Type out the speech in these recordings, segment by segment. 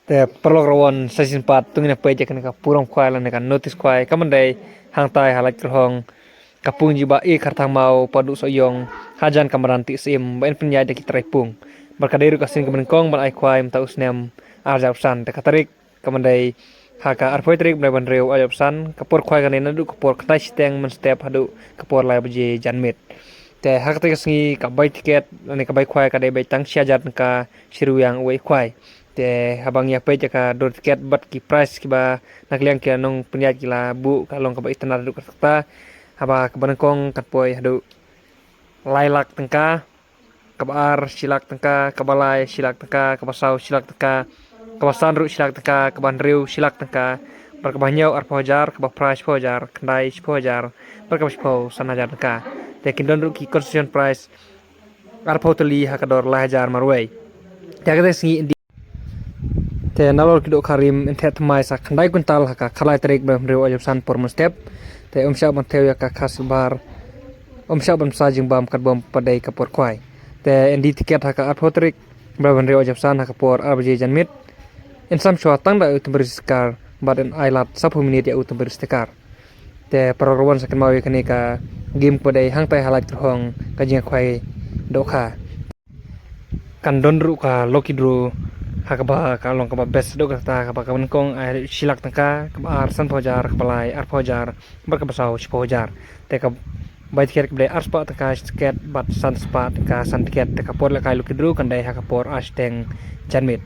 แต่perlu season 4 tungin apa aja kan puram kuai lan kan notice kuai kamandai hang tai halak terhong kapung jiba kartang mau padu soyong hajan kamaranti sim bain penjadi kita repung berkaderu kasin kemenkong ban ai kuai mta usnem arjapsan te katarik kamandai haka arpoitrik ban reu arjapsan kapur kuai kan nadu kapur ktai steng men step hadu kapur lai bje janmit te hak te kasngi kabai tiket ani kabai kuai kadai bai tang siajar ka siru yang uai kuai te habang ya pe jaka dor tiket bat ki price ki ba nakliang ki nong penyat ki la bu kalong kabai tenar du kata haba kebanengkong katpoi hadu lailak tengka kabar silak tengka kabalai silak tengka kabasau silak tengka kabasanru silak tengka kabanriu silak tengka berkebanyau arpojar kabah price pojar kendai pojar berkebas po sanajar tengka te kindon ru ki concession price arpoteli hakador lahajar marway jagate singi te nalor kido karim entet mai sa khandai kuntal haka khalai tarik bam reu ajab san por step te umsha ban teu ya ka khasbar umsha ban sajing bam kat bam padai kapor kwai te endi tiket haka apotrik bam reu ajab san haka por abji janmit in sam shwa tang da utum beriskar baden ailat sapu minit ya utum beristikar te pararuan sakin mawi kani ka game padai hang tai halak terhong kajing kwai dokha kan donru ka lokidru hakaba kalong kaba best do kata kaba kawan kong air silak tengka kaba arsan pojar kabalai ar pojar berkabasau pojar te ka bait ker kebe arspa tengka sket bat san spa tengka san tiket teka por la kailu kidru kandai hakapor asteng janmit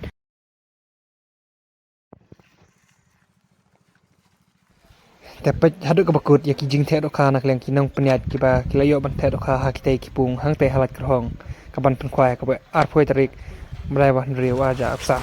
te pe hadu ka bakut ya kijing the do kana kleng kinong penyat kiba kilayo ban the do ka hakite kipung hang te halat krong kaban pen kwai kaba ar phoi tarik mulai ban riu aja apsa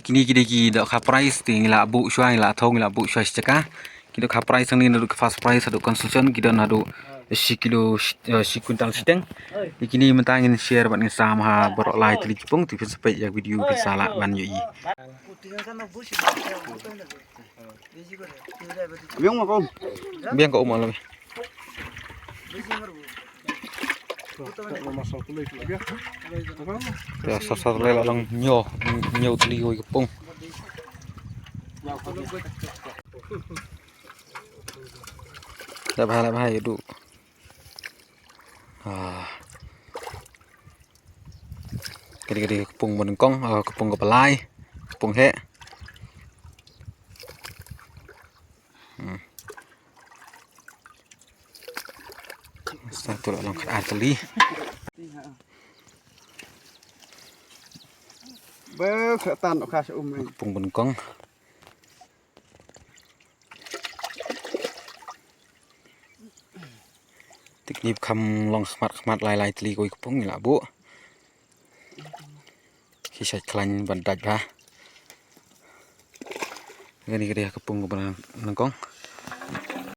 kini kini dok ka price ting la bu shwa la thong la bu shwa chaka kido ka price ni nadu fast price adu construction kido nadu 10 kilo 10 kuntal steng kini mentangin share ban sam ha borok lai tli kipung tu sampai ya video bisa la ban yi biang ma kom biang ko umol ya sosok le lang nyo tli hoi kipung la bahai du gede kepung menengkong kepung kepelai kepung he satu lang arteli bơ tan nó khá sẽ kepung menengkong teknik kam long smart lai teli koi kepung ni la bu kisah klan bandaj bah gede kepung menengkong